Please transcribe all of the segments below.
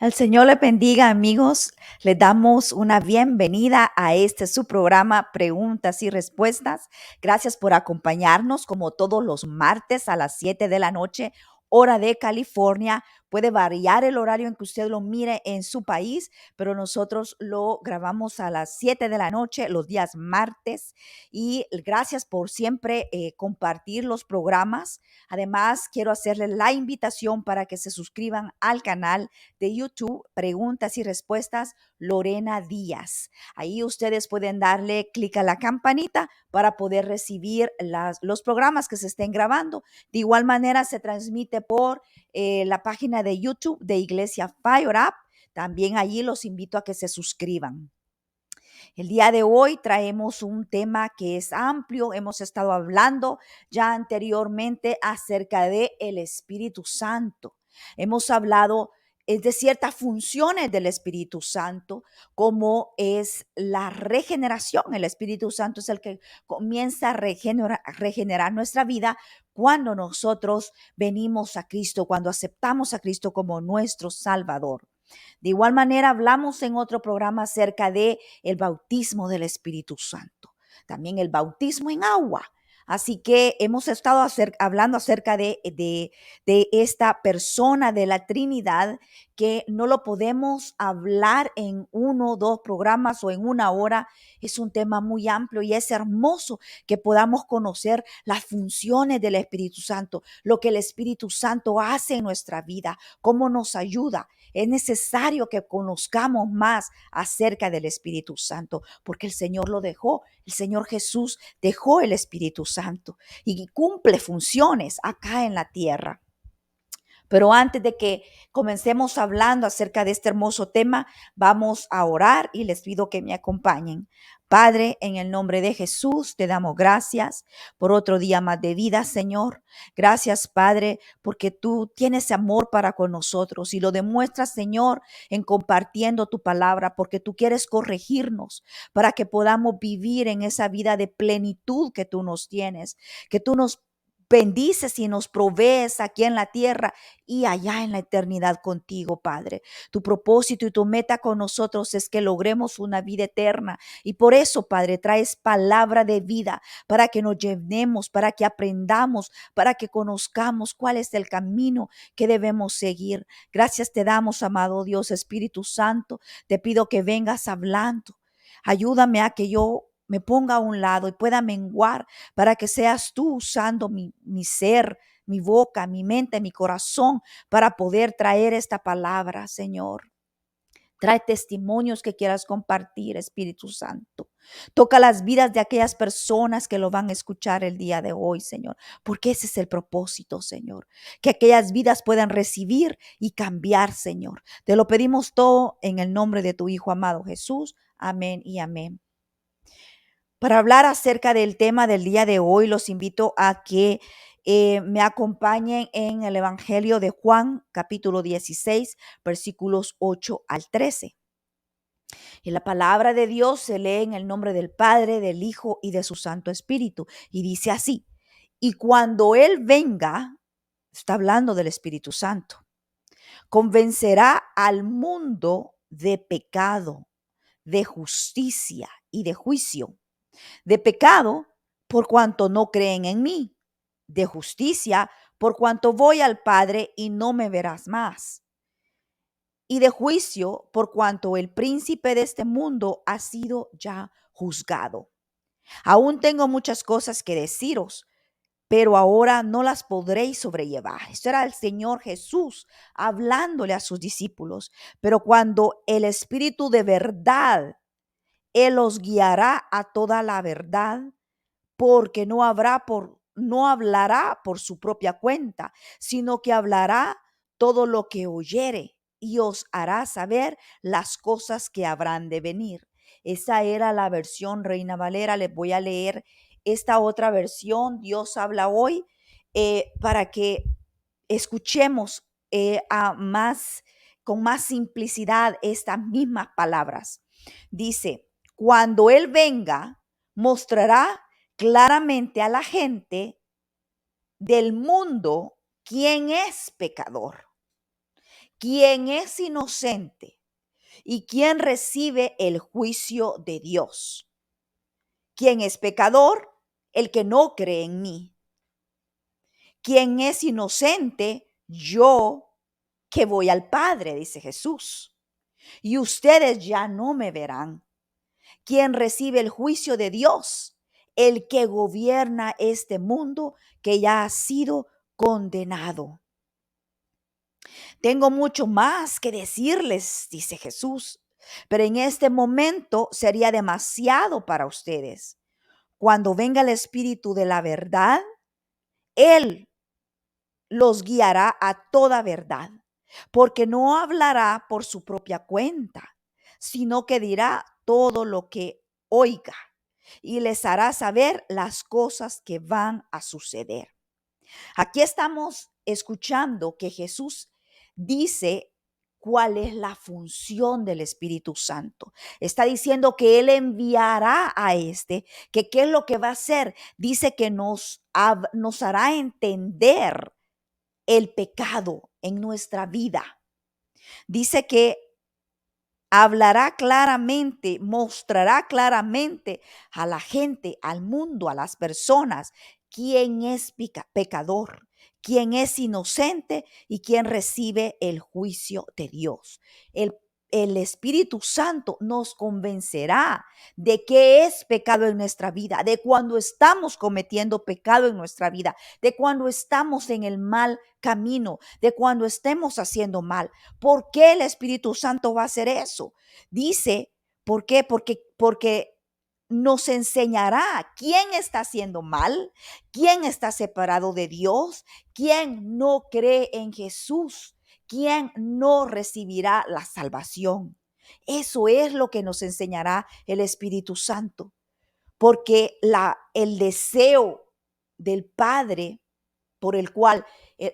El Señor le bendiga, amigos. Le damos una bienvenida a este su programa Preguntas y Respuestas. Gracias por acompañarnos como todos los martes a las 7 de la noche, hora de California. Puede variar el horario en que usted lo mire en su país, pero nosotros lo grabamos a las 7 de la noche los días martes. Y gracias por siempre compartir los programas. Además, quiero hacerle la invitación para que se suscriban al canal de YouTube, Preguntas y Respuestas, Lorena Díaz. Ahí ustedes pueden darle clic a la campanita para poder recibir los programas que se estén grabando. De igual manera, se transmite por la página de YouTube de Iglesia Fire Up. También allí los invito a que se suscriban. El día de hoy traemos un tema que es amplio. Hemos estado hablando ya anteriormente acerca de el Espíritu Santo. Hemos hablado de ciertas funciones del Espíritu Santo, como es la regeneración. El Espíritu Santo es el que comienza a regenerar nuestra vida cuando nosotros venimos a Cristo, cuando aceptamos a Cristo como nuestro Salvador. De igual manera, hablamos en otro programa acerca de el bautismo del Espíritu Santo, también el bautismo en agua. Así que hemos estado hablando acerca de esta persona de la Trinidad, que no lo podemos hablar en uno o dos programas o en una hora. Es un tema muy amplio y es hermoso que podamos conocer las funciones del Espíritu Santo, lo que el Espíritu Santo hace en nuestra vida, cómo nos ayuda. Es necesario que conozcamos más acerca del Espíritu Santo, porque el Señor lo dejó. El Señor Jesús dejó el Espíritu Santo y cumple funciones acá en la tierra. Pero antes de que comencemos hablando acerca de este hermoso tema, vamos a orar y les pido que me acompañen. Padre, en el nombre de Jesús, te damos gracias por otro día más de vida, Señor. Gracias, Padre, porque tú tienes amor para con nosotros y lo demuestras, Señor, en compartiendo tu palabra, porque tú quieres corregirnos para que podamos vivir en esa vida de plenitud que tú nos tienes, que tú nos bendices y nos provees aquí en la tierra y allá en la eternidad contigo, Padre. Tu propósito y tu meta con nosotros es que logremos una vida eterna. Y por eso, Padre, traes palabra de vida para que nos llenemos, para que aprendamos, para que conozcamos cuál es el camino que debemos seguir. Gracias te damos, amado Dios, Espíritu Santo. Te pido que vengas hablando. Ayúdame a que yo me ponga a un lado y pueda menguar para que seas tú usando mi ser, mi boca, mi mente, mi corazón para poder traer esta palabra, Señor. Trae testimonios que quieras compartir, Espíritu Santo. Toca las vidas de aquellas personas que lo van a escuchar el día de hoy, Señor, porque ese es el propósito, Señor. Que aquellas vidas puedan recibir y cambiar, Señor. Te lo pedimos todo en el nombre de tu Hijo amado Jesús. Amén y amén. Para hablar acerca del tema del día de hoy, los invito a que me acompañen en el Evangelio de Juan, capítulo 16, versículos 8 al 13. Y la palabra de Dios se lee en el nombre del Padre, del Hijo y de su Santo Espíritu. Y dice así: y cuando Él venga, está hablando del Espíritu Santo, convencerá al mundo de pecado, de justicia y de juicio. De pecado, por cuanto no creen en mí; de justicia, por cuanto voy al Padre y no me verás más; y de juicio, por cuanto el príncipe de este mundo ha sido ya juzgado. Aún tengo muchas cosas que deciros, pero ahora no las podréis sobrellevar. Esto era el Señor Jesús hablándole a sus discípulos. Pero cuando el Espíritu de verdad, Él os guiará a toda la verdad, porque no hablará por su propia cuenta, sino que hablará todo lo que oyere y os hará saber las cosas que habrán de venir. Esa era la versión Reina Valera. Les voy a leer esta otra versión, Dios habla hoy, para que escuchemos con más simplicidad estas mismas palabras. Dice: cuando Él venga, mostrará claramente a la gente del mundo quién es pecador, quien es inocente y quien recibe el juicio de Dios. ¿Quién es pecador? El que no cree en mí. ¿Quién es inocente? Yo que voy al Padre, dice Jesús. Y ustedes ya no me verán. ¿Quién recibe el juicio de Dios? El que gobierna este mundo que ya ha sido condenado. Tengo mucho más que decirles, dice Jesús, pero en este momento sería demasiado para ustedes. Cuando venga el Espíritu de la verdad, Él los guiará a toda verdad, porque no hablará por su propia cuenta, sino que dirá todo lo que oiga y les hará saber las cosas que van a suceder. Aquí estamos escuchando que Jesús dice cuál es la función del Espíritu Santo. Está diciendo que Él enviará a que qué es lo que va a hacer. Dice que nos hará entender el pecado en nuestra vida. Dice que hablará claramente, mostrará claramente a la gente, al mundo, a las personas, quién es pecador, quién es inocente y quién recibe el juicio de Dios. El el Espíritu Santo nos convencerá de qué es pecado en nuestra vida, de cuando estamos cometiendo pecado en nuestra vida, de cuando estamos en el mal camino, de cuando estemos haciendo mal. ¿Por qué el Espíritu Santo va a hacer eso? Dice, ¿por qué? Porque nos enseñará quién está haciendo mal, quién está separado de Dios, quién no cree en Jesús, quién no recibirá la salvación. Eso es lo que nos enseñará el Espíritu Santo, porque el deseo del Padre por el cual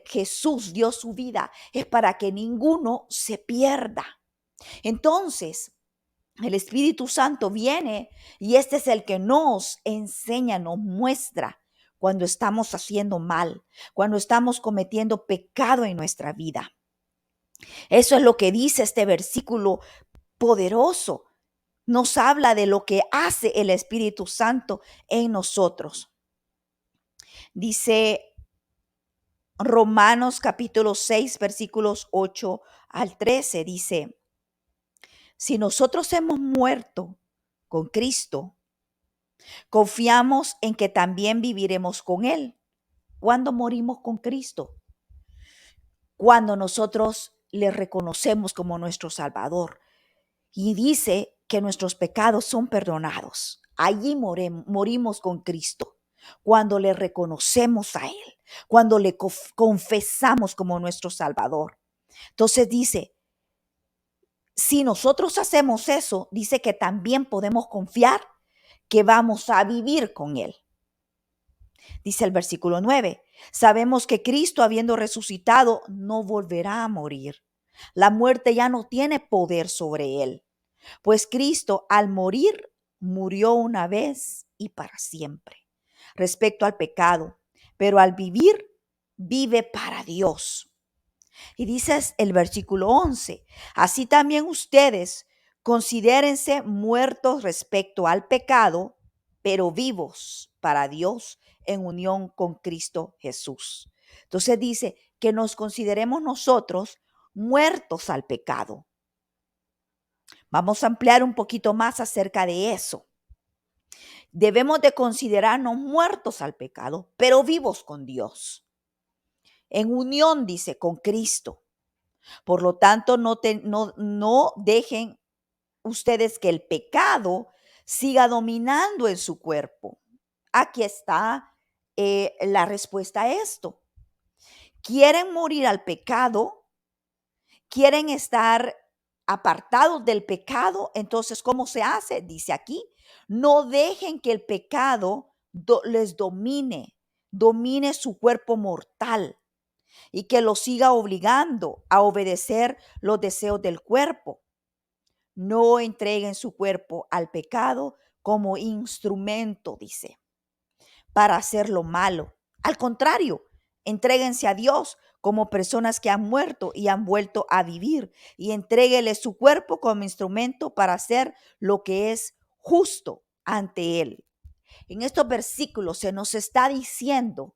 Jesús dio su vida es para que ninguno se pierda. Entonces, el Espíritu Santo viene y este es el que nos enseña, nos muestra cuando estamos haciendo mal, cuando estamos cometiendo pecado en nuestra vida. Eso es lo que dice este versículo poderoso. Nos habla de lo que hace el Espíritu Santo en nosotros. Dice Romanos capítulo 6, versículos 8 al 13, dice: si nosotros hemos muerto con Cristo, confiamos en que también viviremos con Él. ¿Cuándo morimos con Cristo? Cuando nosotros le reconocemos como nuestro Salvador. Y dice que nuestros pecados son perdonados. Allí morimos con Cristo. Cuando le reconocemos a Él, cuando le confesamos como nuestro Salvador. Entonces dice, si nosotros hacemos eso, dice que también podemos confiar que vamos a vivir con Él. Dice el versículo 9, sabemos que Cristo, habiendo resucitado, no volverá a morir. La muerte ya no tiene poder sobre Él, pues Cristo al morir, murió una vez y para siempre respecto al pecado, pero al vivir, vive para Dios. Y dices el versículo 11, así también ustedes considérense muertos respecto al pecado, pero vivos para Dios en unión con Cristo Jesús. Entonces dice que nos consideremos nosotros muertos al pecado. Vamos a ampliar un poquito más acerca de eso. Debemos de considerarnos muertos al pecado, pero vivos con Dios. En unión, dice, con Cristo. Por lo tanto, no dejen ustedes que el pecado siga dominando en su cuerpo. Aquí está la respuesta a esto. ¿Quieren morir al pecado? ¿Quieren estar apartados del pecado? Entonces, ¿cómo se hace? Dice aquí, no dejen que el pecado les domine su cuerpo mortal y que los siga obligando a obedecer los deseos del cuerpo. No entreguen su cuerpo al pecado como instrumento, dice, para hacer lo malo. Al contrario, entréguense a Dios como personas que han muerto y han vuelto a vivir, y entréguele su cuerpo como instrumento para hacer lo que es justo ante Él. En estos versículos se nos está diciendo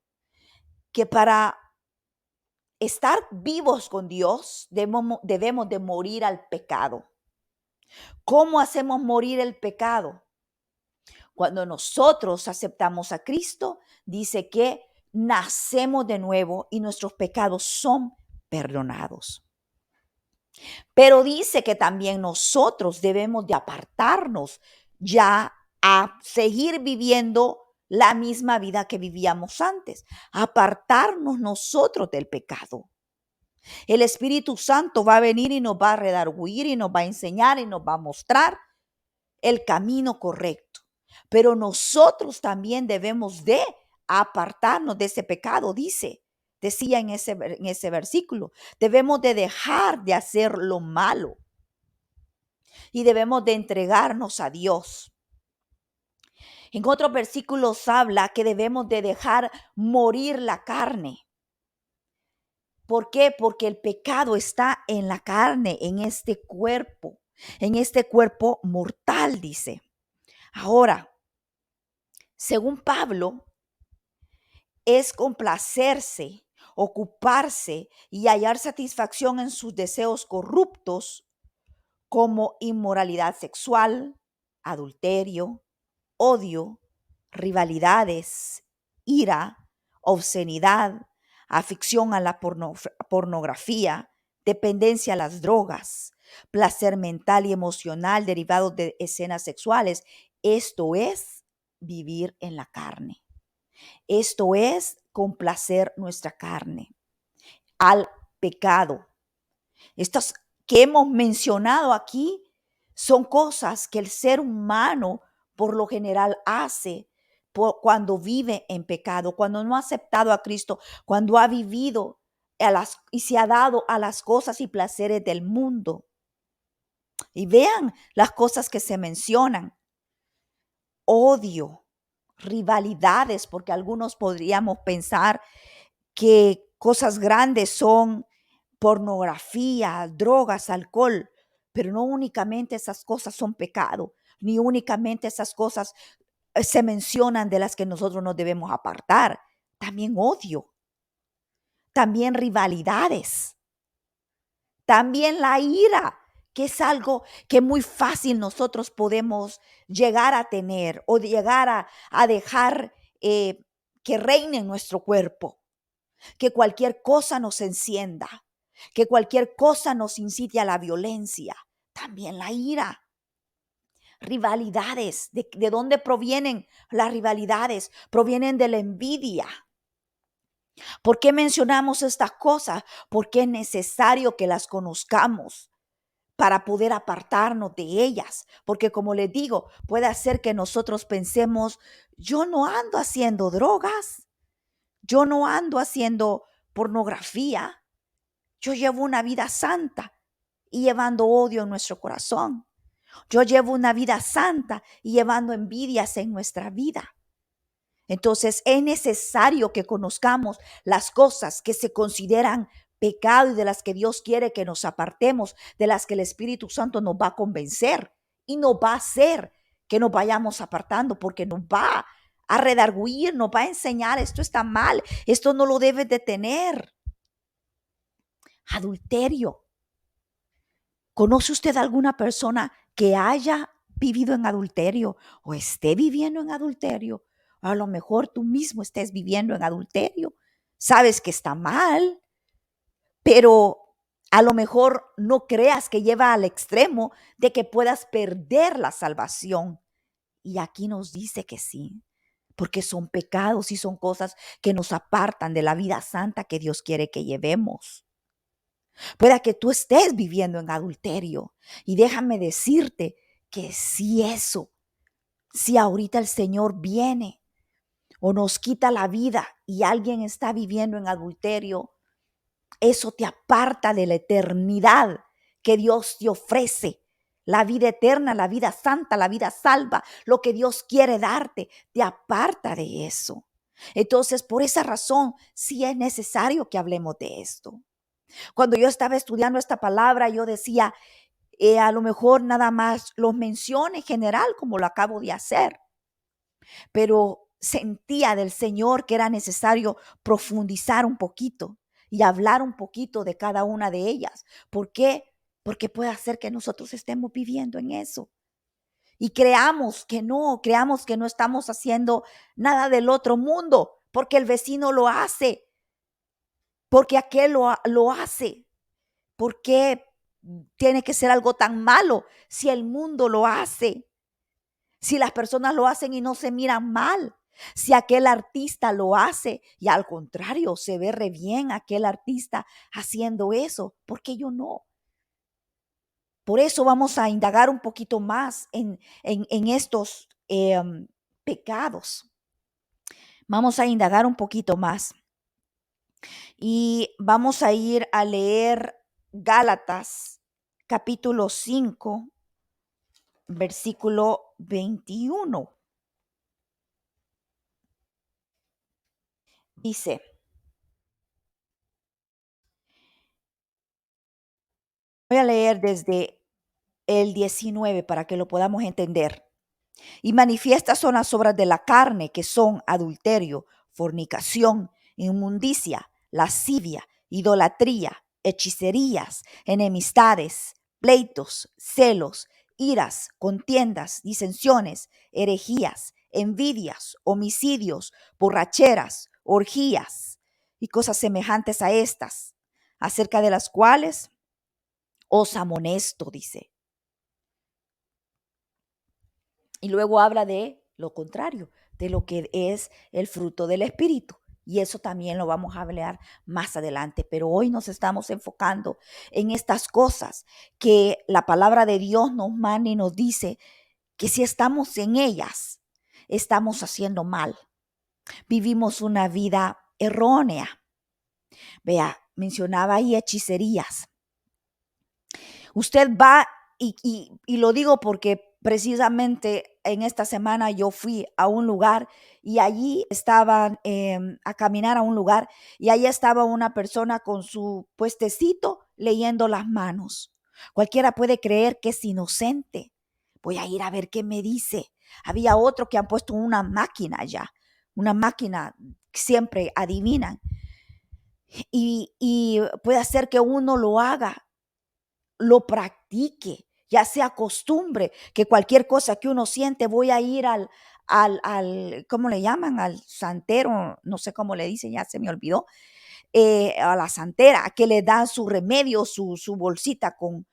que para estar vivos con Dios debemos de morir al pecado. ¿Cómo hacemos morir el pecado? Cuando nosotros aceptamos a Cristo, dice que nacemos de nuevo y nuestros pecados son perdonados. Pero dice que también nosotros debemos de apartarnos ya a seguir viviendo la misma vida que vivíamos antes, apartarnos nosotros del pecado. El Espíritu Santo va a venir y nos va a redarguir y nos va a enseñar y nos va a mostrar el camino correcto. Pero nosotros también debemos de apartarnos de ese pecado, decía en ese versículo. Debemos de dejar de hacer lo malo y debemos de entregarnos a Dios. En otros versículos habla que debemos de dejar morir la carne. ¿Por qué? Porque el pecado está en la carne, en este cuerpo mortal, dice. Ahora, según Pablo, es complacerse, ocuparse y hallar satisfacción en sus deseos corruptos como inmoralidad sexual, adulterio, odio, rivalidades, ira, obscenidad, afición a la pornografía, dependencia a las drogas, placer mental y emocional derivado de escenas sexuales. Esto es vivir en la carne. Esto es complacer nuestra carne al pecado. Estas que hemos mencionado aquí son cosas que el ser humano por lo general hace cuando vive en pecado, cuando no ha aceptado a Cristo, cuando ha vivido y se ha dado a las cosas y placeres del mundo. Y vean las cosas que se mencionan: odio, rivalidades, porque algunos podríamos pensar que cosas grandes son pornografía, drogas, alcohol, pero no únicamente esas cosas son pecado, ni únicamente esas cosas se mencionan de las que nosotros nos debemos apartar. También odio, también rivalidades, también la ira, que es algo que muy fácil nosotros podemos llegar a tener o llegar a dejar que reine en nuestro cuerpo. Que cualquier cosa nos encienda, que cualquier cosa nos incite a la violencia, también la ira. Rivalidades, ¿de dónde provienen las rivalidades? Provienen de la envidia. ¿Por qué mencionamos estas cosas? Porque es necesario que las conozcamos para poder apartarnos de ellas. Porque como les digo, puede hacer que nosotros pensemos: yo no ando haciendo drogas, yo no ando haciendo pornografía, yo llevo una vida santa y llevando odio en nuestro corazón. Yo llevo una vida santa y llevando envidias en nuestra vida. Entonces es necesario que conozcamos las cosas que se consideran pecado y de las que Dios quiere que nos apartemos, de las que el Espíritu Santo nos va a convencer y nos va a hacer que nos vayamos apartando, porque nos va a redarguir, nos va a enseñar: esto está mal, esto no lo debes de tener. Adulterio. ¿Conoce usted alguna persona que haya vivido en adulterio o esté viviendo en adulterio? A lo mejor tú mismo estés viviendo en adulterio. Sabes que está mal, pero a lo mejor no creas que lleva al extremo de que puedas perder la salvación. Y aquí nos dice que sí, porque son pecados y son cosas que nos apartan de la vida santa que Dios quiere que llevemos. Pueda que tú estés viviendo en adulterio. Y déjame decirte que si ahorita el Señor viene o nos quita la vida y alguien está viviendo en adulterio, eso te aparta de la eternidad que Dios te ofrece. La vida eterna, la vida santa, la vida salva, lo que Dios quiere darte, te aparta de eso. Entonces, por esa razón, sí es necesario que hablemos de esto. Cuando yo estaba estudiando esta palabra, yo decía, a lo mejor nada más los menciono en general, como lo acabo de hacer, pero sentía del Señor que era necesario profundizar un poquito y hablar un poquito de cada una de ellas. ¿Por qué? Porque puede hacer que nosotros estemos viviendo en eso. Y creamos que no estamos haciendo nada del otro mundo, porque el vecino lo hace, porque aquel lo hace. ¿Por qué tiene que ser algo tan malo si el mundo lo hace? Si las personas lo hacen y no se miran mal. Si aquel artista lo hace y al contrario se ve re bien aquel artista haciendo eso, ¿por qué yo no? Por eso vamos a indagar un poquito más en estos pecados. Vamos a indagar un poquito más y vamos a ir a leer Gálatas capítulo 5, versículo 21. Dice, voy a leer desde el 19 para que lo podamos entender. Y manifiestas son las obras de la carne, que son adulterio, fornicación, inmundicia, lascivia, idolatría, hechicerías, enemistades, pleitos, celos, iras, contiendas, disensiones, herejías, envidias, homicidios, borracheras, orgías y cosas semejantes a estas, acerca de las cuales os amonesto, dice. Y luego habla de lo contrario, de lo que es el fruto del Espíritu. Y eso también lo vamos a hablar más adelante. Pero hoy nos estamos enfocando en estas cosas que la palabra de Dios nos manda y nos dice que si estamos en ellas, estamos haciendo mal. Vivimos una vida errónea. Vea, mencionaba ahí hechicerías. Usted va y lo digo porque precisamente en esta semana yo fui a un lugar y allí estaban a caminar a un lugar y allí estaba una persona con su puestecito leyendo las manos. Cualquiera puede creer que es inocente. Voy a ir a ver qué me dice. Había otro que han puesto una máquina allá, una máquina que siempre adivinan y puede hacer que uno lo haga, lo practique, ya sea costumbre, que cualquier cosa que uno siente, voy a ir ¿cómo le llaman? Al santero, no sé cómo le dicen, ya se me olvidó, a la santera, que le da su remedio, su bolsita con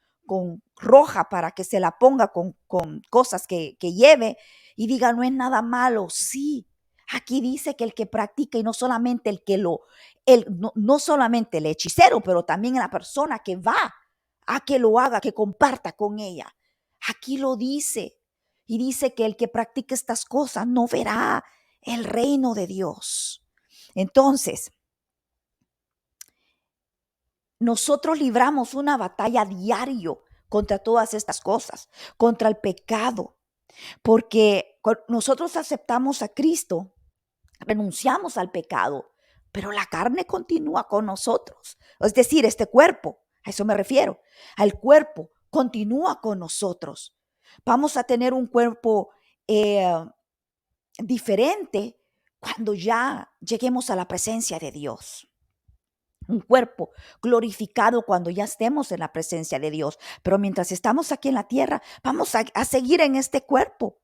roja para que se la ponga con cosas que lleve y diga, no es nada malo, sí. Aquí dice que el que practica y no solamente no solamente el hechicero, pero también la persona que va a que lo haga, que comparta con ella. Aquí lo dice. Y dice que el que practique estas cosas no verá el reino de Dios. Entonces, nosotros libramos una batalla diario contra todas estas cosas, contra el pecado, porque nosotros aceptamos a Cristo, renunciamos al pecado, pero la carne continúa con nosotros. Es decir, este cuerpo, a eso me refiero, al cuerpo continúa con nosotros. Vamos a tener un cuerpo diferente cuando ya lleguemos a la presencia de Dios. Un cuerpo glorificado cuando ya estemos en la presencia de Dios. Pero mientras estamos aquí en la tierra, vamos a seguir en este cuerpo,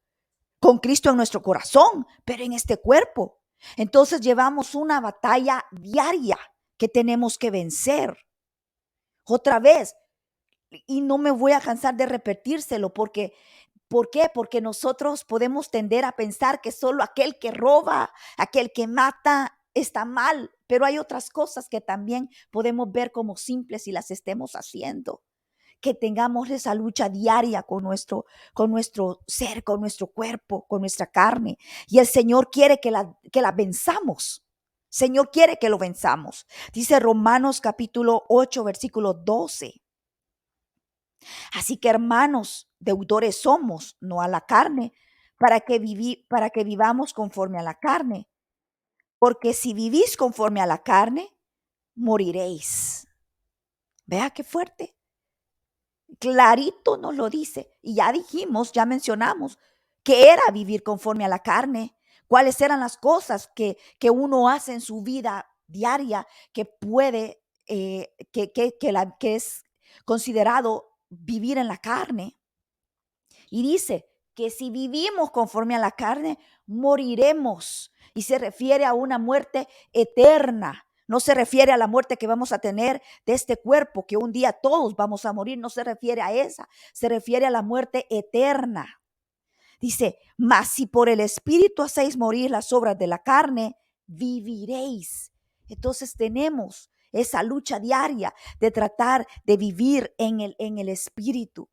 con Cristo en nuestro corazón, pero en este cuerpo. Entonces llevamos una batalla diaria que tenemos que vencer. Otra vez, y no me voy a cansar de repetírselo porque ¿por qué? Porque nosotros podemos tender a pensar que solo aquel que roba, aquel que mata está mal, pero hay otras cosas que también podemos ver como simples y las estemos haciendo. Que tengamos esa lucha diaria con nuestro ser, con nuestro cuerpo, con nuestra carne. Y el Señor quiere que la venzamos. Señor quiere que lo venzamos. Dice Romanos capítulo 8, versículo 12. Así que hermanos, deudores somos, no a la carne, para que vivamos conforme a la carne. porque si vivís conforme a la carne, moriréis. Vea qué fuerte. Clarito nos lo dice. Y ya dijimos, ya mencionamos, que era vivir conforme a la carne. Cuáles eran las cosas que uno hace en su vida diaria que puede, que es considerado vivir en la carne. Y dice que si vivimos conforme a la carne, moriremos. Y se refiere a una muerte eterna. No se refiere a la muerte que vamos a tener de este cuerpo, que un día todos vamos a morir. No se refiere a esa. Se refiere a la muerte eterna. Dice, mas si por el Espíritu hacéis morir las obras de la carne, viviréis. Entonces tenemos esa lucha diaria de tratar de vivir en el Espíritu,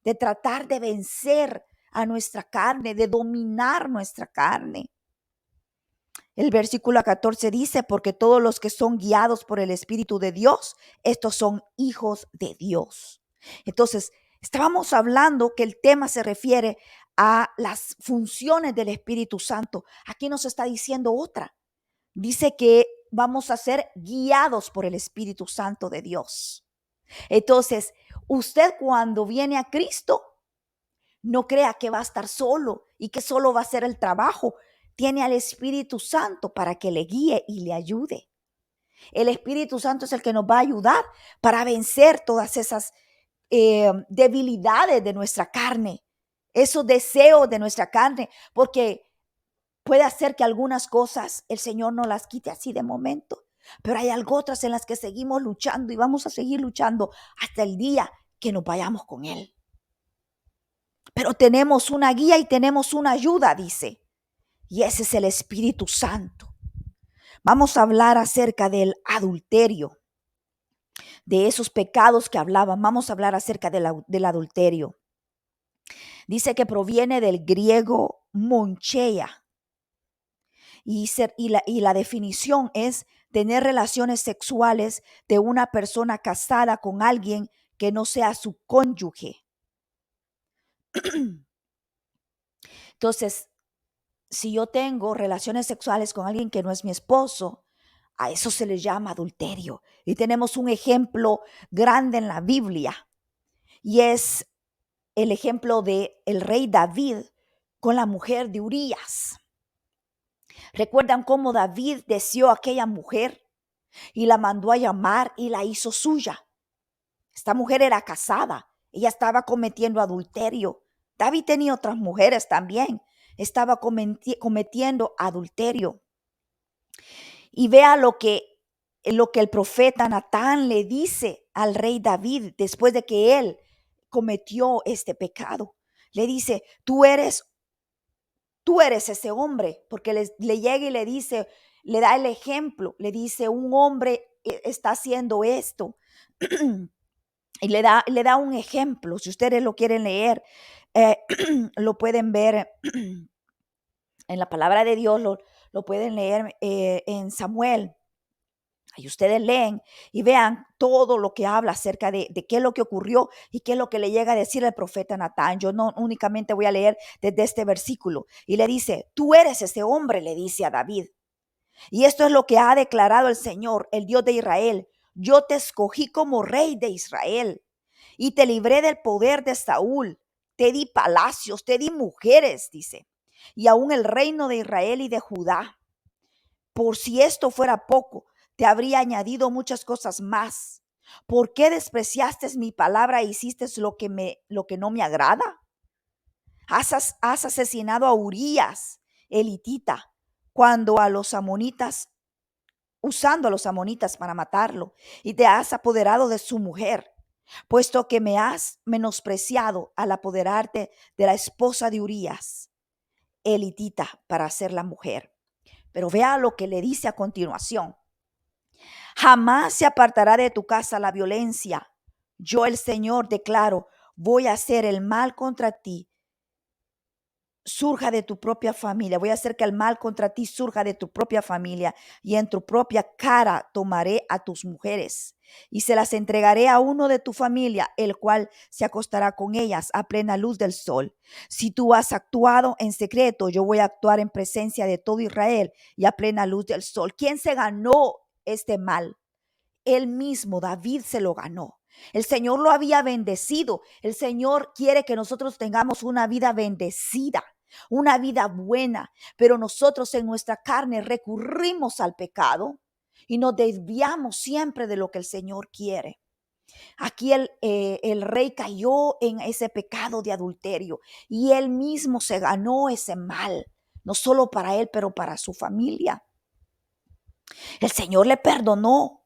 de tratar de vencer a nuestra carne, de dominar nuestra carne. El versículo 14 dice, porque todos los que son guiados por el Espíritu de Dios, estos son hijos de Dios. Entonces, estábamos hablando que el tema se refiere a las funciones del Espíritu Santo. Aquí nos está diciendo otra. Dice que vamos a ser guiados por el Espíritu Santo de Dios. Entonces, usted cuando viene a Cristo, no crea que va a estar solo y que solo va a hacer el trabajo. Tiene al Espíritu Santo para que le guíe y le ayude. El Espíritu Santo es el que nos va a ayudar para vencer todas esas debilidades de nuestra carne, esos deseos de nuestra carne, porque puede hacer que algunas cosas el Señor no las quite así de momento, pero hay algo otras en las que seguimos luchando y vamos a seguir luchando hasta el día que nos vayamos con Él. Pero tenemos una guía y tenemos una ayuda, dice. Y ese es el Espíritu Santo. Vamos a hablar acerca del adulterio, de esos pecados que hablaban. Vamos a hablar acerca del adulterio. Dice que proviene del griego moncheia. Y la definición es tener relaciones sexuales de una persona casada con alguien que no sea su cónyuge. Entonces, si yo tengo relaciones sexuales con alguien que no es mi esposo, a eso se le llama adulterio. Y tenemos un ejemplo grande en la Biblia. Y es el ejemplo de el rey David con la mujer de Urías. ¿Recuerdan cómo David deseó a aquella mujer y la mandó a llamar y la hizo suya? Esta mujer era casada. Ella estaba cometiendo adulterio. David tenía otras mujeres también. Estaba cometiendo adulterio. Y vea lo que el profeta Natán le dice al rey David después de que él cometió este pecado. Le dice, tú eres ese hombre, porque le llega y le dice, le da el ejemplo, le dice, un hombre está haciendo esto. Y le da un ejemplo. Si ustedes lo quieren leer, lo pueden ver en la palabra de Dios, lo pueden leer en Samuel. Y ustedes leen y vean todo lo que habla acerca de qué es lo que ocurrió y qué es lo que le llega a decir el profeta Natán. Yo no únicamente voy a leer desde este versículo. Y le dice, tú eres ese hombre, le dice a David. Y esto es lo que ha declarado el Señor, el Dios de Israel. Yo te escogí como rey de Israel y te libré del poder de Saúl. Te di palacios, te di mujeres, dice, y aún el reino de Israel y de Judá. Por si esto fuera poco, te habría añadido muchas cosas más. ¿Por qué despreciaste mi palabra e hiciste lo que no me agrada? Has asesinado a Urías, el hitita, cuando a los amonitas, usando a los amonitas para matarlo, y te has apoderado de su mujer, puesto que me has menospreciado al apoderarte de la esposa de Urías, el hitita, para ser la mujer. Pero vea lo que le dice a continuación. Jamás se apartará de tu casa la violencia. Yo, el Señor, declaro, voy a hacer el mal contra ti. Surja de tu propia familia. Voy a hacer que el mal contra ti surja de tu propia familia y en tu propia cara tomaré a tus mujeres y se las entregaré a uno de tu familia, el cual se acostará con ellas a plena luz del sol. Si tú has actuado en secreto, yo voy a actuar en presencia de todo Israel y a plena luz del sol. ¿Quién se ganó este mal? Él mismo, David, se lo ganó. El Señor lo había bendecido. El Señor quiere que nosotros tengamos una vida bendecida, una vida buena, pero nosotros en nuestra carne recurrimos al pecado y nos desviamos siempre de lo que el Señor quiere. Aquí el rey cayó en ese pecado de adulterio y él mismo se ganó ese mal, no solo para él, pero para su familia. El Señor le perdonó.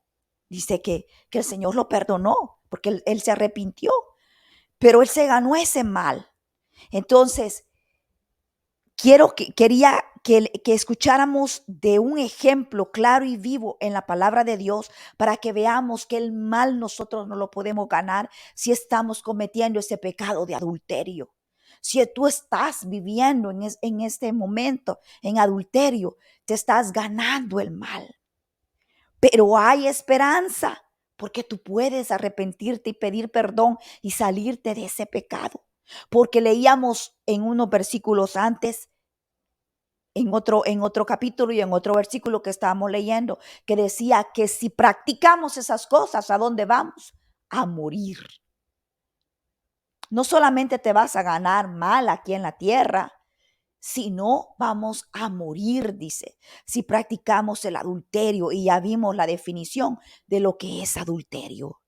Dice que el Señor lo perdonó porque él se arrepintió, pero él se ganó ese mal. Entonces, quería que escucháramos de un ejemplo claro y vivo en la palabra de Dios para que veamos que el mal nosotros no lo podemos ganar si estamos cometiendo ese pecado de adulterio. Si tú estás viviendo en este momento en adulterio, te estás ganando el mal. Pero hay esperanza porque tú puedes arrepentirte y pedir perdón y salirte de ese pecado. Porque leíamos en unos versículos antes, en otro capítulo y en otro versículo que estábamos leyendo, que decía que si practicamos esas cosas, ¿a dónde vamos? A morir. No solamente te vas a ganar mal aquí en la tierra, si no, vamos a morir, dice, si practicamos el adulterio. Y ya vimos la definición de lo que es adulterio.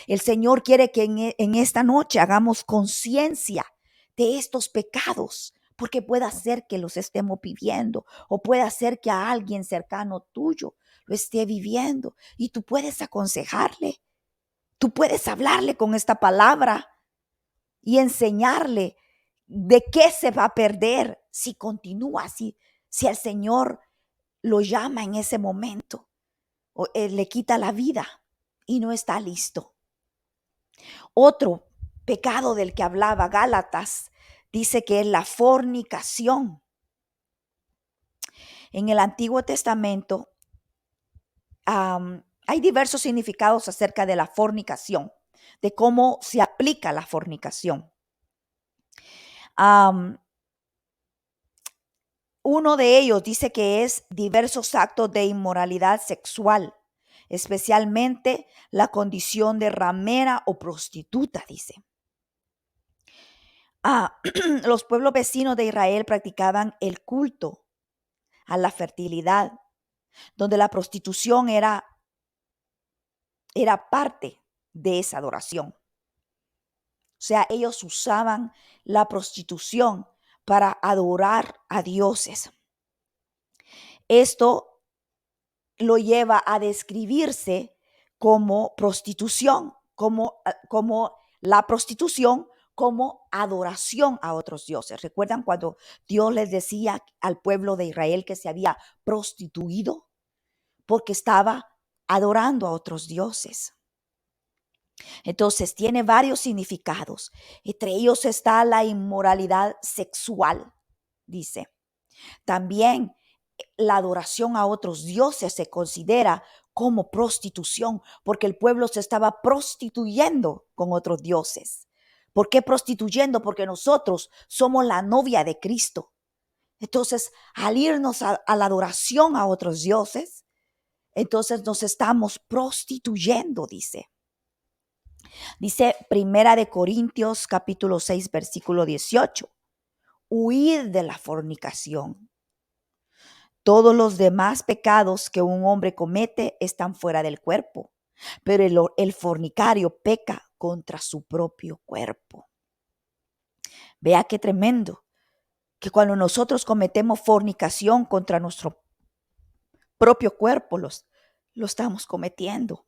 El Señor quiere que en esta noche hagamos conciencia de estos pecados, porque puede ser que los estemos viviendo o puede ser que a alguien cercano tuyo lo esté viviendo y tú puedes aconsejarle, tú puedes hablarle con esta palabra y enseñarle de qué se va a perder si continúa así, si el Señor lo llama en ese momento o le quita la vida y no está listo. Otro pecado del que hablaba Gálatas dice que es la fornicación. En el Antiguo Testamento hay diversos significados acerca de la fornicación, de cómo se aplica la fornicación. Uno de ellos dice que es diversos actos de inmoralidad sexual, especialmente la condición de ramera o prostituta, dice. Los pueblos vecinos de Israel practicaban el culto a la fertilidad, donde la prostitución era parte de esa adoración. O sea, ellos usaban la prostitución para adorar a dioses. Esto lo lleva a describirse como prostitución, como la prostitución, como adoración a otros dioses. ¿Recuerdan cuando Dios les decía al pueblo de Israel que se había prostituido? Porque estaba adorando a otros dioses. Entonces tiene varios significados. Entre ellos está la inmoralidad sexual, dice. También la adoración a otros dioses se considera como prostitución, porque el pueblo se estaba prostituyendo con otros dioses. ¿Por qué prostituyendo? Porque nosotros somos la novia de Cristo. Entonces, al irnos a la adoración a otros dioses, entonces nos estamos prostituyendo, dice. Dice Primera de Corintios capítulo 6, versículo 18. Huir de la fornicación. Todos los demás pecados que un hombre comete están fuera del cuerpo, pero el fornicario peca contra su propio cuerpo. Vea qué tremendo, que cuando nosotros cometemos fornicación contra nuestro propio cuerpo, lo estamos cometiendo.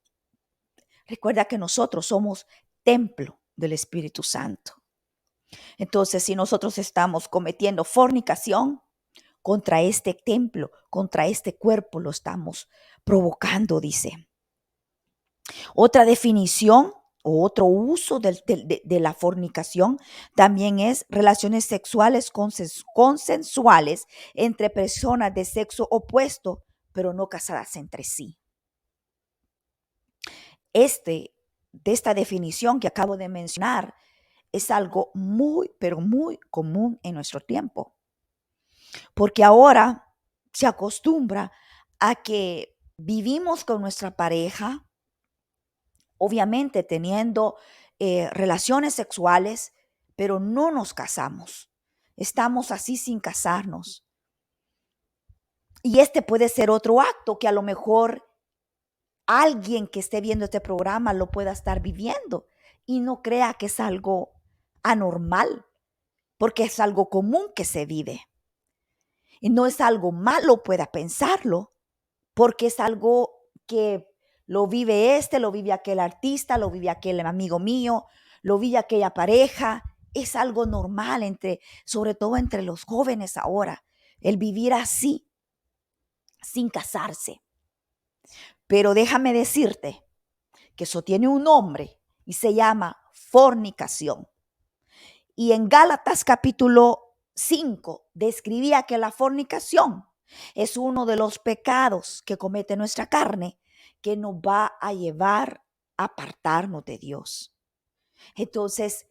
Recuerda que nosotros somos templo del Espíritu Santo. Entonces, si nosotros estamos cometiendo fornicación contra este templo, contra este cuerpo, lo estamos provocando, dice. Otra definición o otro uso de la fornicación también es relaciones sexuales consensuales entre personas de sexo opuesto, pero no casadas entre sí. de esta definición que acabo de mencionar es algo muy, pero muy común en nuestro tiempo, porque ahora se acostumbra a que vivimos con nuestra pareja, obviamente teniendo relaciones sexuales, pero no nos casamos. Estamos así sin casarnos. Y este puede ser otro acto que a lo mejor alguien que esté viendo este programa lo pueda estar viviendo y no crea que es algo anormal, porque es algo común que se vive. Y no es algo malo, pueda pensarlo, porque es algo que lo vive lo vive aquel artista, lo vive aquel amigo mío, lo vive aquella pareja. Es algo normal sobre todo entre los jóvenes ahora, el vivir así, sin casarse. Pero déjame decirte que eso tiene un nombre y se llama fornicación. Y en Gálatas capítulo 5 describía que la fornicación es uno de los pecados que comete nuestra carne que nos va a llevar a apartarnos de Dios. Entonces,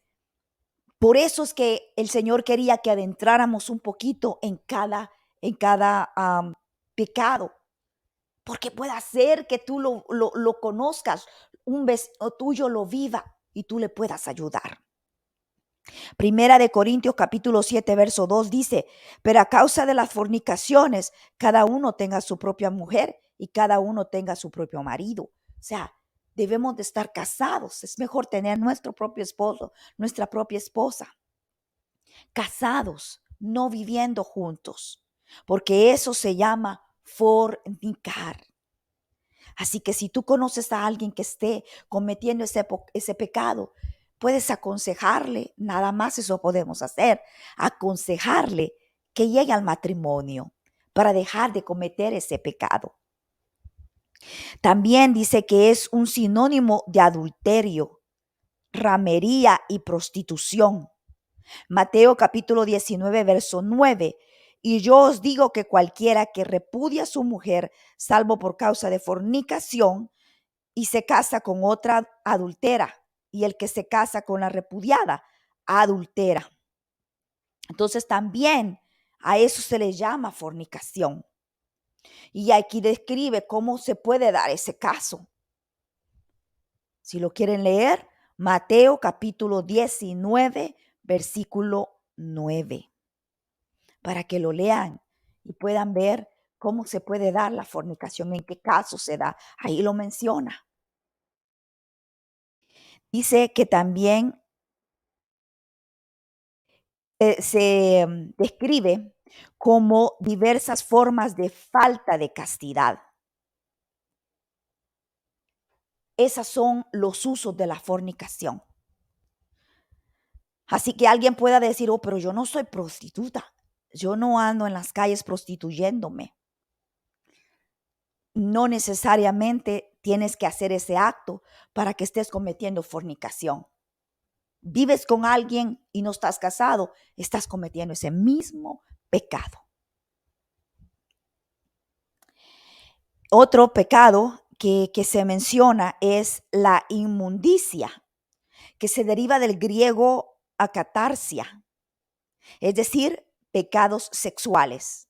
por eso es que el Señor quería que adentráramos un poquito en cada pecado, porque puede ser que tú lo conozcas, un vecino tuyo lo viva y tú le puedas ayudar. Primera de Corintios capítulo 7, verso 2 dice, pero a causa de las fornicaciones, cada uno tenga su propia mujer y cada uno tenga su propio marido. O sea, debemos de estar casados. Es mejor tener nuestro propio esposo, nuestra propia esposa. Casados, no viviendo juntos, porque eso se llama fornicar. Así que si tú conoces a alguien que esté cometiendo ese pecado, puedes aconsejarle, nada más eso podemos hacer, aconsejarle que llegue al matrimonio para dejar de cometer ese pecado. También dice que es un sinónimo de adulterio, ramería y prostitución. Mateo capítulo 19, verso 9. Y yo os digo que cualquiera que repudia a su mujer, salvo por causa de fornicación, y se casa con otra adultera, y el que se casa con la repudiada adultera. Entonces también a eso se le llama fornicación. Y aquí describe cómo se puede dar ese caso. Si lo quieren leer, Mateo capítulo 19, versículo 9, para que lo lean y puedan ver cómo se puede dar la fornicación, en qué caso se da. Ahí lo menciona. Dice que también se describe como diversas formas de falta de castidad. Esos son los usos de la fornicación. Así que alguien pueda decir, oh, pero yo no soy prostituta. Yo no ando en las calles prostituyéndome. No necesariamente tienes que hacer ese acto para que estés cometiendo fornicación. Vives con alguien y no estás casado, estás cometiendo ese mismo pecado. Otro pecado que se menciona es la inmundicia, que se deriva del griego akatarsia, es decir, pecados sexuales.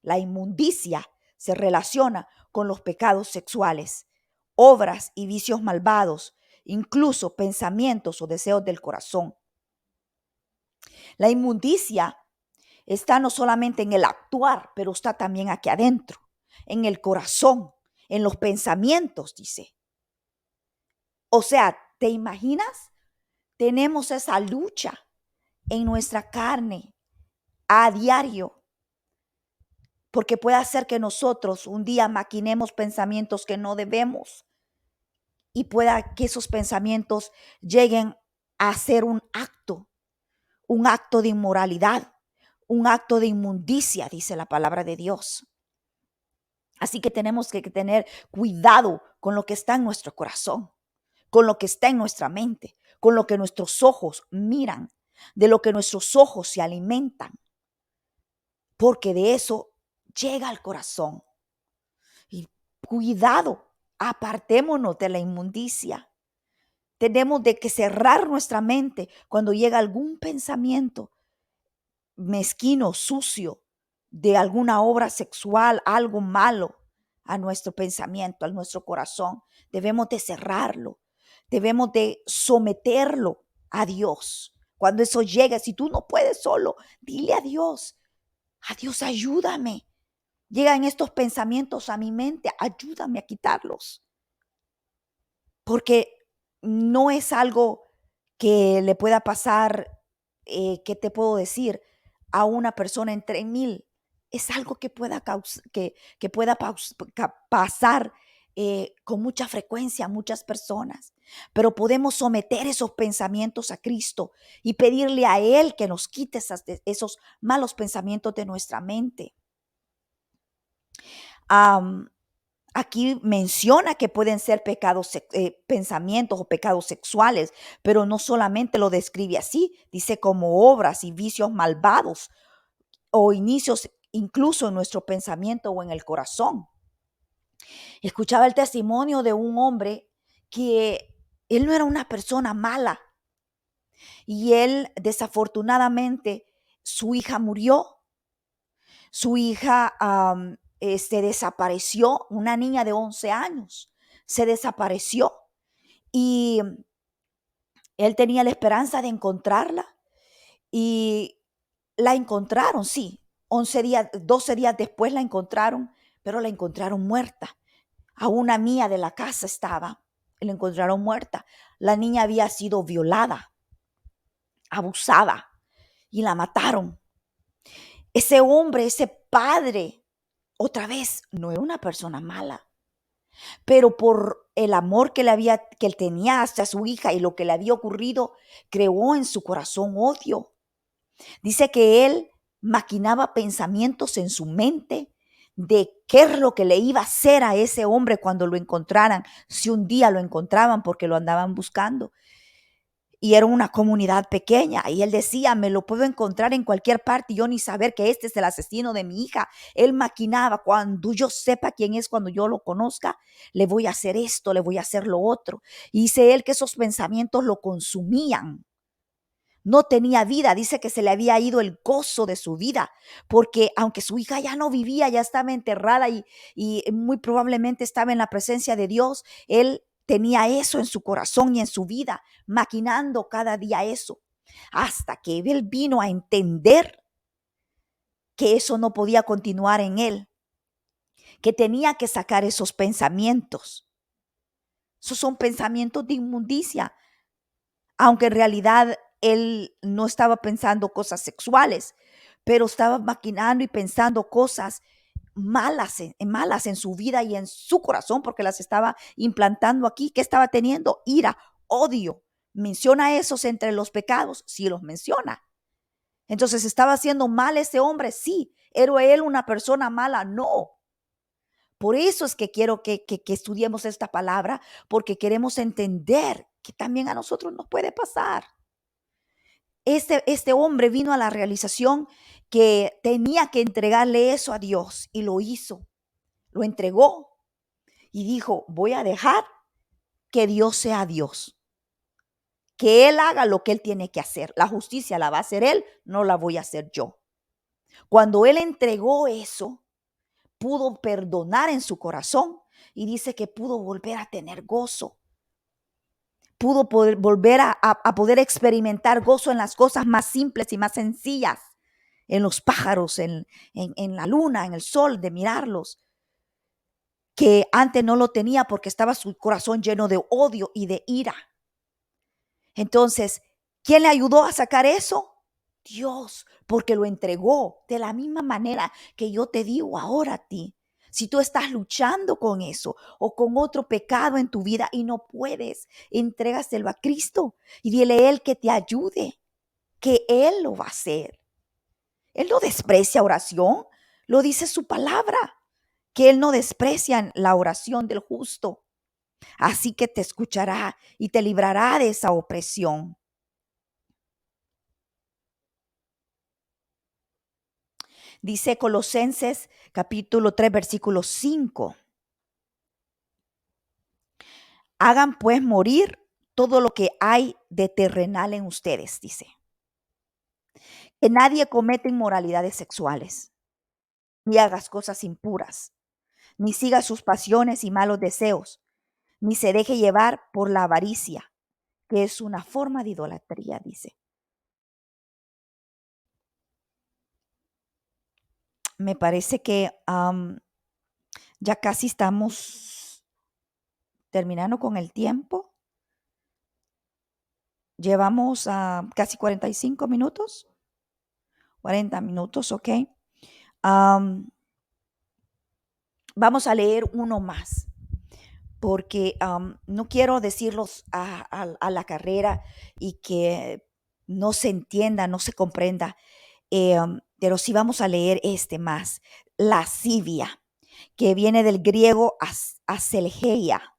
La inmundicia se relaciona con los pecados sexuales, obras y vicios malvados, incluso pensamientos o deseos del corazón. La inmundicia está no solamente en el actuar, pero está también aquí adentro, en el corazón, en los pensamientos, dice. O sea, ¿te imaginas? Tenemos esa lucha en nuestra carne a diario, porque puede ser que nosotros un día maquinemos pensamientos que no debemos y pueda que esos pensamientos lleguen a ser un acto de inmoralidad, un acto de inmundicia, dice la palabra de Dios. Así que tenemos que tener cuidado con lo que está en nuestro corazón, con lo que está en nuestra mente, con lo que nuestros ojos miran, de lo que nuestros ojos se alimentan, porque de eso llega al corazón. Y cuidado Apartémonos de la inmundicia. Tenemos de que cerrar nuestra mente cuando llega algún pensamiento mezquino, sucio, de alguna obra sexual, algo malo a nuestro pensamiento, a nuestro corazón. Debemos de cerrarlo, debemos de someterlo a Dios. Cuando eso llegue, si tú no puedes solo, dile a Dios, ayúdame. Llegan estos pensamientos a mi mente, ayúdame a quitarlos. Porque no es algo que le pueda pasar, ¿qué te puedo decir? A una persona entre mil. Es algo que pueda, que pueda pasar con mucha frecuencia a muchas personas. Pero podemos someter esos pensamientos a Cristo y pedirle a Él que nos quite esos malos pensamientos de nuestra mente. Aquí menciona que pueden ser pensamientos o pecados sexuales, pero no solamente lo describe así, dice como obras y vicios malvados o inicios incluso en nuestro pensamiento o en el corazón. Escuchaba el testimonio de un hombre que él no era una persona mala y él desafortunadamente su hija murió. Su hija se desapareció, una niña de 11 años, se desapareció y él tenía la esperanza de encontrarla y la encontraron, sí, 11 días, 12 días después la encontraron, pero la encontraron muerta. A una mía de la casa estaba, la encontraron muerta. La niña había sido violada, abusada y la mataron. Ese hombre, ese padre, otra vez, no era una persona mala, pero por el amor que él tenía hacia su hija y lo que le había ocurrido, creó en su corazón odio. Dice que él maquinaba pensamientos en su mente de qué es lo que le iba a hacer a ese hombre cuando lo encontraran, si un día lo encontraban porque lo andaban buscando. Y era una comunidad pequeña. Y él decía, me lo puedo encontrar en cualquier parte y yo ni saber que este es el asesino de mi hija. Él maquinaba, cuando yo sepa quién es, cuando yo lo conozca, le voy a hacer esto, le voy a hacer lo otro. Y dice él que esos pensamientos lo consumían. No tenía vida, dice que se le había ido el gozo de su vida, porque aunque su hija ya no vivía, ya estaba enterrada y muy probablemente estaba en la presencia de Dios, él tenía eso en su corazón y en su vida, maquinando cada día eso, hasta que él vino a entender que eso no podía continuar en él, que tenía que sacar esos pensamientos. Esos son pensamientos de inmundicia, aunque en realidad él no estaba pensando cosas sexuales, pero estaba maquinando y pensando cosas malas en su vida y en su corazón, porque las estaba implantando aquí. ¿Qué estaba teniendo? Ira, odio. ¿Menciona esos entre los pecados? Sí los menciona. Entonces, ¿estaba haciendo mal ese hombre? Sí. ¿Era él una persona mala? No. Por eso es que quiero que estudiemos esta palabra, porque queremos entender que también a nosotros nos puede pasar. Este hombre vino a la realización que tenía que entregarle eso a Dios y lo hizo, lo entregó y dijo, voy a dejar que Dios sea Dios, que Él haga lo que Él tiene que hacer. La justicia la va a hacer Él, no la voy a hacer yo. Cuando Él entregó eso, pudo perdonar en su corazón y dice que pudo volver a tener gozo. Pudo volver a poder experimentar gozo en las cosas más simples y más sencillas, en los pájaros, en la luna, en el sol, de mirarlos, que antes no lo tenía porque estaba su corazón lleno de odio y de ira. Entonces, ¿quién le ayudó a sacar eso? Dios, porque lo entregó de la misma manera que yo te digo ahora a ti. Si tú estás luchando con eso o con otro pecado en tu vida y no puedes, entrégaselo a Cristo y dile a Él que te ayude, que Él lo va a hacer. Él no desprecia oración, lo dice su palabra, que Él no desprecia la oración del justo. Así que te escuchará y te librará de esa opresión. Dice Colosenses capítulo 3, versículo 5. Hagan pues morir todo lo que hay de terrenal en ustedes, dice. Que nadie cometa inmoralidades sexuales, ni hagas cosas impuras, ni siga sus pasiones y malos deseos, ni se deje llevar por la avaricia, que es una forma de idolatría, dice. Me parece que ya casi estamos terminando con el tiempo. Llevamos casi 45 minutos. 40 minutos, ok. Vamos a leer uno más, porque no quiero decirlos a la carrera y que no se entienda, no se comprenda, pero sí vamos a leer este más, lascivia, que viene del griego aselgeia,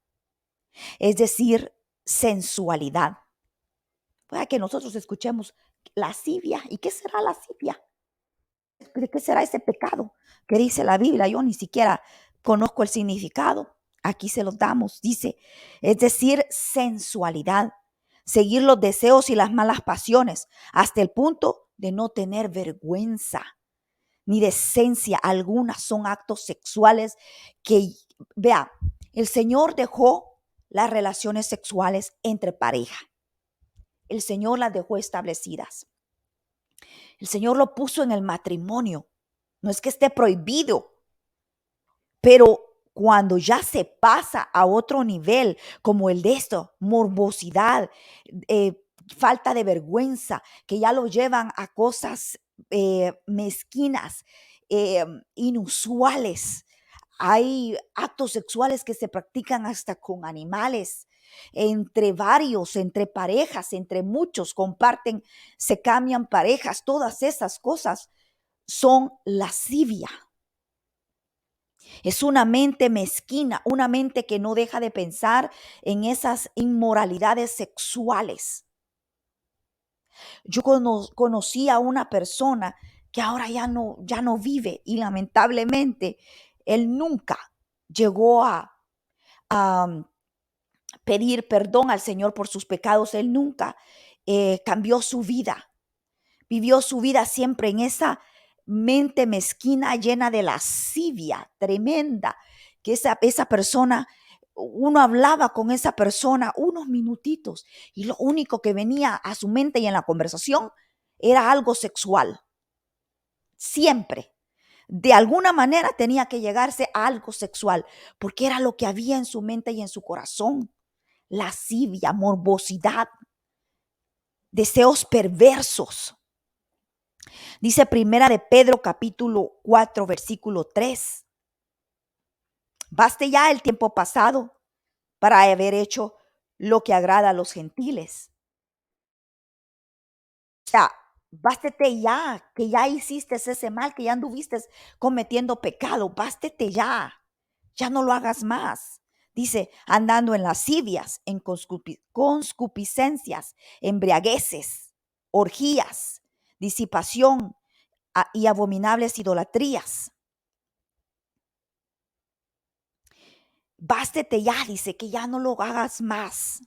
es decir, sensualidad. Puede que nosotros escuchemos lascivia. ¿Y qué será lascivia? ¿De qué será ese pecado que dice la Biblia? Yo ni siquiera conozco el significado. Aquí se los damos. Dice, es decir, sensualidad, seguir los deseos y las malas pasiones hasta el punto de no tener vergüenza ni decencia alguna. Son actos sexuales que, vea, el Señor dejó las relaciones sexuales entre pareja. El Señor las dejó establecidas. El Señor lo puso en el matrimonio. No es que esté prohibido, pero cuando ya se pasa a otro nivel, como el de esto, morbosidad, falta de vergüenza, que ya lo llevan a cosas mezquinas, inusuales. Hay actos sexuales que se practican hasta con animales, entre varios, entre parejas, entre muchos comparten, se cambian parejas. Todas esas cosas son lascivia. Es una mente mezquina, una mente que no deja de pensar en esas inmoralidades sexuales. Yo conocí a una persona que ahora ya no vive, y lamentablemente él nunca llegó a pedir perdón al Señor por sus pecados. Él nunca cambió su vida. Vivió su vida siempre en esa mente mezquina, llena de lascivia tremenda, que esa persona, uno hablaba con esa persona unos minutitos y lo único que venía a su mente y en la conversación era algo sexual. Siempre. De alguna manera tenía que llegarse a algo sexual, porque era lo que había en su mente y en su corazón. Lascivia, morbosidad, deseos perversos. Dice Primera de Pedro capítulo 4 versículo 3. Baste ya el tiempo pasado para haber hecho lo que agrada a los gentiles. O sea, bástete ya, que ya hiciste ese mal, que ya anduviste cometiendo pecado. Bástete ya, ya no lo hagas más. Dice, andando en lascivias, en concupiscencias, embriagueces, orgías, disipación y abominables idolatrías. Bástete ya, dice, que ya no lo hagas más.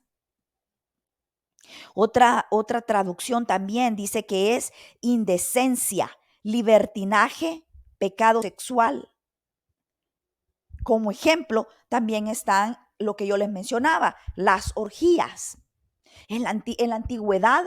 Otra traducción también dice que es indecencia, libertinaje, pecado sexual. Como ejemplo, también están lo que yo les mencionaba, las orgías. En la antigüedad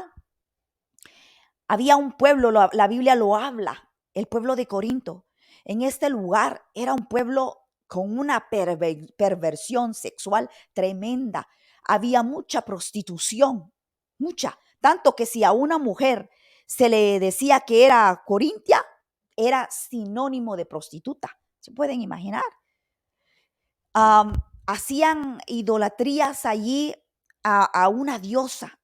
había un pueblo, la Biblia lo habla, el pueblo de Corinto. En este lugar era un pueblo con una perversión sexual tremenda. Había mucha prostitución, mucha. Tanto que si a una mujer se le decía que era corintia, era sinónimo de prostituta. ¿Se pueden imaginar? Hacían idolatrías allí a una diosa,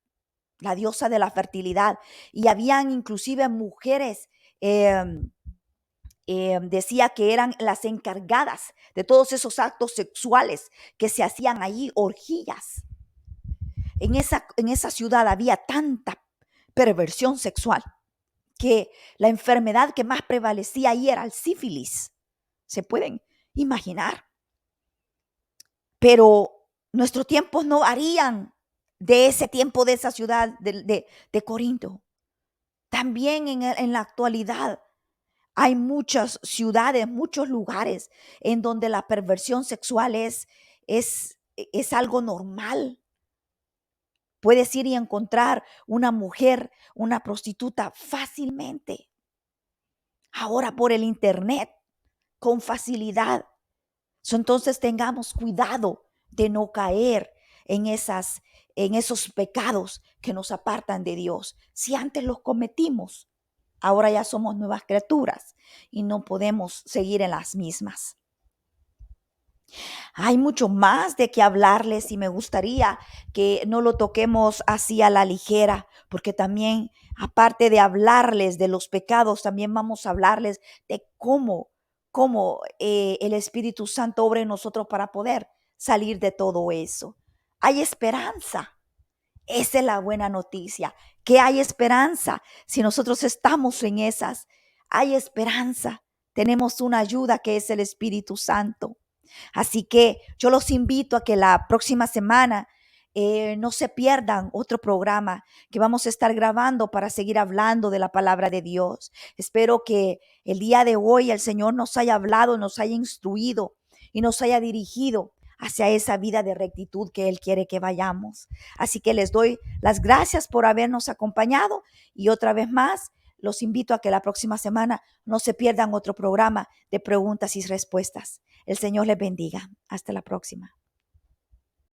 la diosa de la fertilidad, y habían inclusive mujeres, decía que eran las encargadas de todos esos actos sexuales que se hacían allí, orgías. En esa ciudad había tanta perversión sexual que la enfermedad que más prevalecía ahí era el sífilis. ¿Se pueden imaginar? Pero Nuestros tiempos no varían de ese tiempo de esa ciudad de Corinto. También en la actualidad hay muchas ciudades, muchos lugares en donde la perversión sexual es algo normal. Puedes ir y encontrar una mujer, una prostituta fácilmente. Ahora por el internet, con facilidad. Entonces tengamos cuidado de no caer en esos pecados que nos apartan de Dios. Si antes los cometimos, ahora ya somos nuevas criaturas y no podemos seguir en las mismas. Hay mucho más de qué hablarles y me gustaría que no lo toquemos así a la ligera, porque también, aparte de hablarles de los pecados, también vamos a hablarles de cómo el Espíritu Santo obra en nosotros para poder salir de todo eso. Hay esperanza. Esa es la buena noticia, que hay esperanza. Si nosotros estamos en esas, hay esperanza. Tenemos una ayuda que es el Espíritu Santo. Así que yo los invito a que la próxima semana no se pierdan otro programa que vamos a estar grabando para seguir hablando de la palabra de Dios. Espero que el día de hoy el Señor nos haya hablado, nos haya instruido y nos haya dirigido hacia esa vida de rectitud que Él quiere que vayamos. Así que les doy las gracias por habernos acompañado y otra vez más los invito a que la próxima semana no se pierdan otro programa de preguntas y respuestas. El Señor les bendiga. Hasta la próxima.